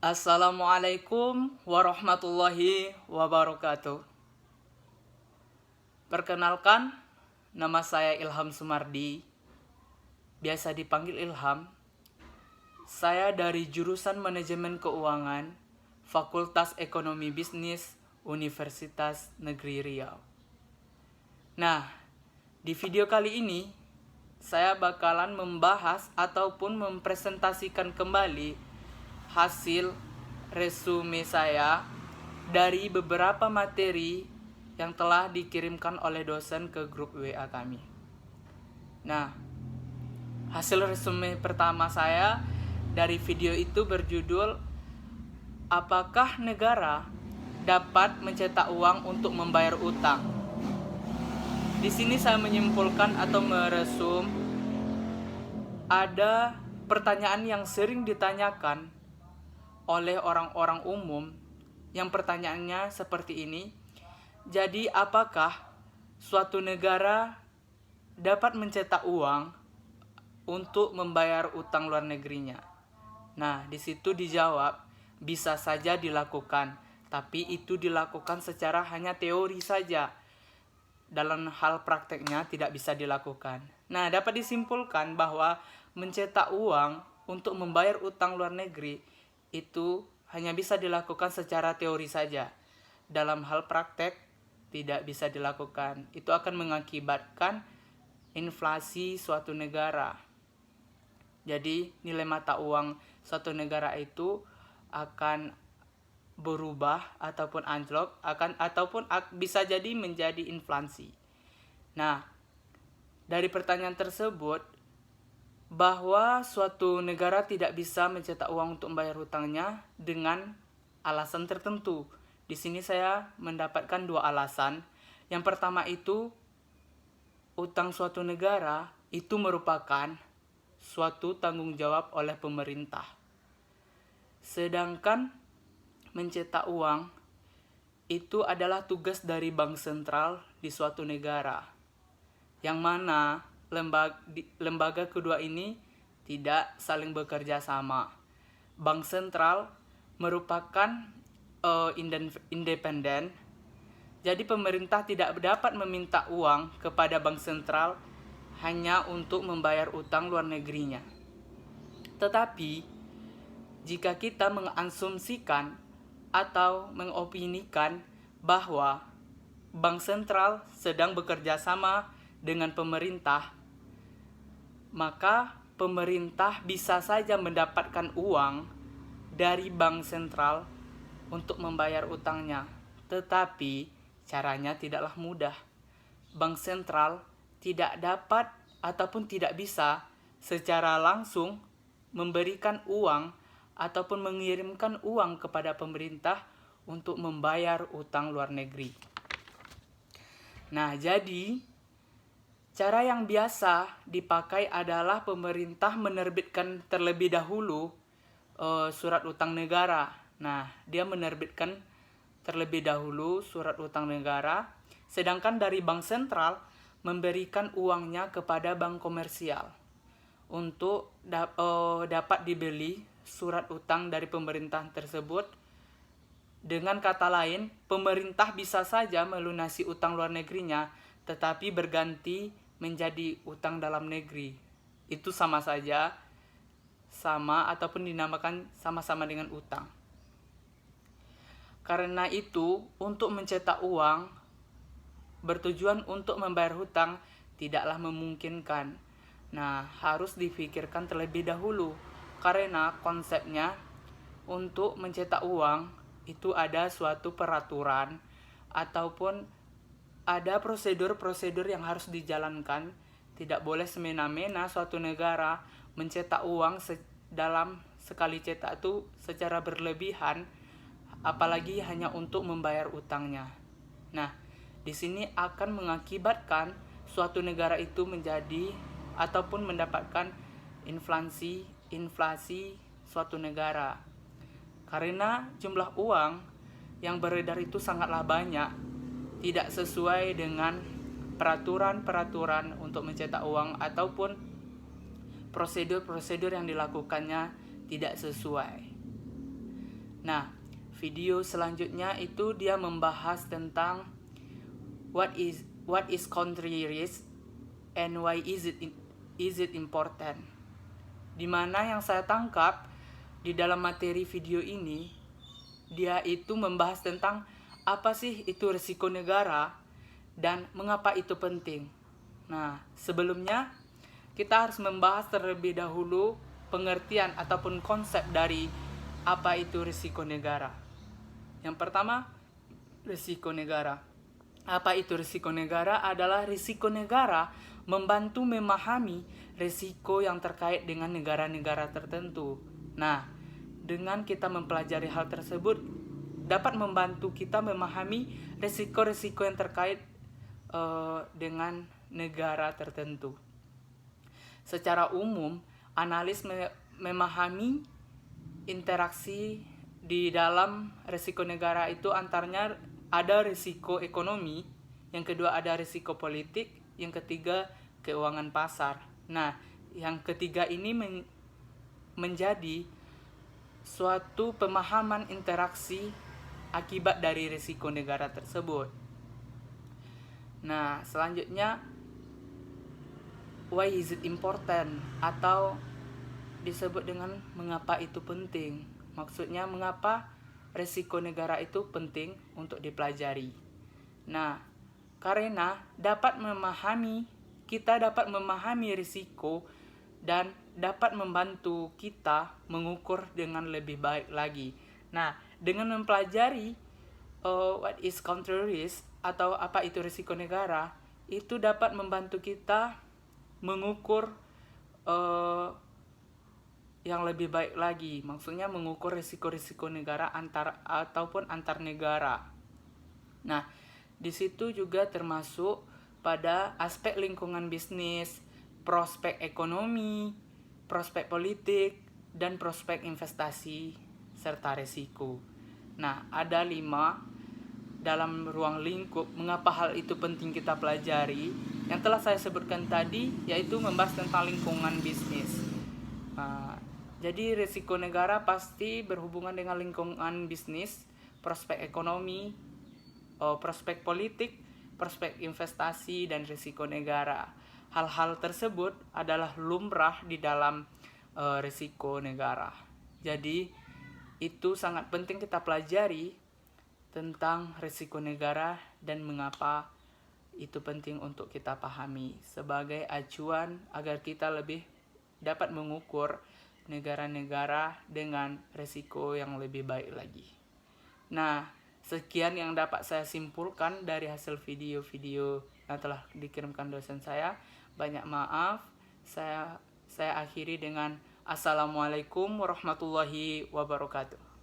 Assalamualaikum warahmatullahi wabarakatuh. Perkenalkan, nama saya Ilham Sumardi, biasa dipanggil Ilham. Saya dari jurusan Manajemen Keuangan, Fakultas Ekonomi Bisnis, Universitas Negeri Riau. Nah, di video kali ini, saya bakalan membahas ataupun mempresentasikan kembali hasil resume saya dari beberapa materi yang telah dikirimkan oleh dosen ke grup WA kami. Nah, hasil resume pertama saya dari video itu berjudul "Apakah negara dapat mencetak uang untuk membayar utang?" Di sini saya menyimpulkan atau meresum ada pertanyaan yang sering ditanyakan oleh orang-orang umum, yang pertanyaannya seperti ini. Jadi, apakah suatu negara dapat mencetak uang untuk membayar utang luar negerinya? Nah, di situ dijawab, bisa saja dilakukan, tapi itu dilakukan secara hanya teori saja. Dalam hal prakteknya tidak bisa dilakukan. Nah, dapat disimpulkan bahwa mencetak uang untuk membayar utang luar negeri itu hanya bisa dilakukan secara teori saja. Dalam hal praktek tidak bisa dilakukan. Itu akan mengakibatkan inflasi suatu negara. Jadi nilai mata uang suatu negara itu akan berubah ataupun anjlok, ataupun bisa jadi menjadi inflasi. Nah, dari pertanyaan tersebut, bahwa suatu negara tidak bisa mencetak uang untuk membayar hutangnya dengan alasan tertentu. Di sini saya mendapatkan dua alasan. Yang pertama itu, utang suatu negara itu merupakan suatu tanggung jawab oleh pemerintah. Sedangkan mencetak uang itu adalah tugas dari bank sentral di suatu negara, yang mana lembaga kedua ini tidak saling bekerja sama. Bank sentral merupakan independen, jadi pemerintah tidak dapat meminta uang kepada bank sentral hanya untuk membayar utang luar negerinya. Tetapi jika kita mengasumsikan atau mengopinikan bahwa bank sentral sedang bekerja sama dengan pemerintah, maka pemerintah bisa saja mendapatkan uang dari bank sentral untuk membayar utangnya. Tetapi caranya tidaklah mudah. Bank sentral tidak dapat ataupun tidak bisa secara langsung memberikan uang ataupun mengirimkan uang kepada pemerintah untuk membayar utang luar negeri. Nah, jadi cara yang biasa dipakai adalah pemerintah menerbitkan terlebih dahulu surat utang negara. Nah, dia menerbitkan terlebih dahulu surat utang negara, sedangkan dari bank sentral memberikan uangnya kepada bank komersial untuk dapat dibeli surat utang dari pemerintah tersebut. Dengan kata lain, pemerintah bisa saja melunasi utang luar negerinya, tetapi berganti menjadi utang dalam negeri. Itu sama saja, sama ataupun dinamakan sama-sama dengan utang. Karena itu, untuk mencetak uang bertujuan untuk membayar hutang tidaklah memungkinkan. Nah, harus difikirkan terlebih dahulu, karena konsepnya untuk mencetak uang itu ada suatu peraturan ataupun ada prosedur-prosedur yang harus dijalankan. Tidak boleh semena-mena suatu negara mencetak uang dalam sekali cetak itu secara berlebihan, apalagi hanya untuk membayar utangnya. Nah, di sini akan mengakibatkan suatu negara itu menjadi ataupun mendapatkan inflasi suatu negara. Karena jumlah uang yang beredar itu sangatlah banyak, tidak sesuai dengan peraturan-peraturan untuk mencetak uang ataupun prosedur-prosedur yang dilakukannya tidak sesuai. Nah, video selanjutnya itu dia membahas tentang what is country risk and why is it important. Dimana yang saya tangkap di dalam materi video ini, dia itu membahas tentang apa sih itu risiko negara dan mengapa itu penting. Nah, sebelumnya kita harus membahas terlebih dahulu pengertian ataupun konsep dari apa itu risiko negara. Yang pertama, risiko negara. Apa itu risiko negara? Adalah risiko negara membantu memahami risiko yang terkait dengan negara-negara tertentu. Nah, dengan kita mempelajari hal tersebut dapat membantu kita memahami risiko-risiko yang terkait dengan negara tertentu. Secara umum, analis memahami interaksi di dalam risiko negara itu antaranya ada risiko ekonomi, yang kedua ada risiko politik, yang ketiga keuangan pasar. Nah, yang ketiga ini menjadi suatu pemahaman interaksi akibat dari risiko negara tersebut. Nah, selanjutnya why is it important, atau disebut dengan mengapa itu penting. Maksudnya mengapa risiko negara itu penting untuk dipelajari. Nah, karena kita dapat memahami risiko dan dapat membantu kita mengukur dengan lebih baik lagi. Nah, dengan mempelajari what is country risk atau apa itu risiko negara, itu dapat membantu kita mengukur yang lebih baik lagi. Maksudnya mengukur risiko-risiko negara ataupun antar negara. Nah, di situ juga termasuk pada aspek lingkungan bisnis, prospek ekonomi, prospek politik, dan prospek investasi serta risiko. Nah, ada 5 dalam ruang lingkup mengapa hal itu penting kita pelajari yang telah saya sebutkan tadi, yaitu membahas tentang lingkungan bisnis. Jadi risiko negara pasti berhubungan dengan lingkungan bisnis, prospek ekonomi, prospek politik, prospek investasi, dan risiko negara. Hal-hal tersebut adalah lumrah di dalam risiko negara. Jadi itu sangat penting kita pelajari tentang risiko negara dan mengapa itu penting untuk kita pahami sebagai acuan agar kita lebih dapat mengukur negara-negara dengan risiko yang lebih baik lagi. Nah, sekian yang dapat saya simpulkan dari hasil video-video yang telah dikirimkan dosen saya. Banyak maaf. Saya akhiri dengan Assalamualaikum warahmatullahi wabarakatuh.